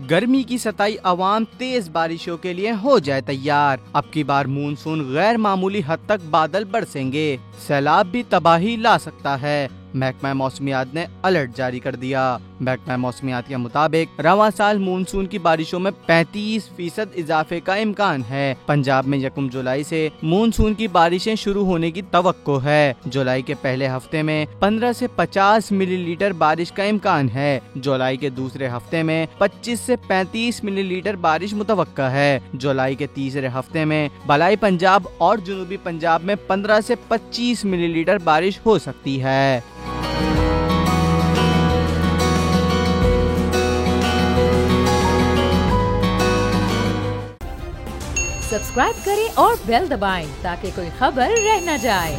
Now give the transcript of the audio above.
गर्मी की सताई अवाम तेज बारिशों के लिए हो जाए तैयार। अब की बार मानसून गैर मामूली हद तक बादल बरसेंगे, सैलाब भी तबाही ला सकता है। महकमा मौसमियात ने अलर्ट जारी कर दिया। महकमा मौसमियात के मुताबिक रवां साल मानसून की बारिशों में 35% इजाफे का इम्कान है। पंजाब में 1 जुलाई से मानसून की बारिशें शुरू होने की तवक्को है। जुलाई के पहले हफ्ते में 15 से 50 मिलीलीटर बारिश का इम्कान है। जुलाई के दूसरे हफ्ते में 25 से 35 मिलीलीटर बारिश मुतवक्का है। जुलाई के तीसरे हफ्ते में बलाई पंजाब और जुनूबी पंजाब में 15 से 25 मिलीलीटर बारिश हो सकती है। सब्सक्राइब करें और बेल दबाएं ताकि कोई खबर रह न जाए।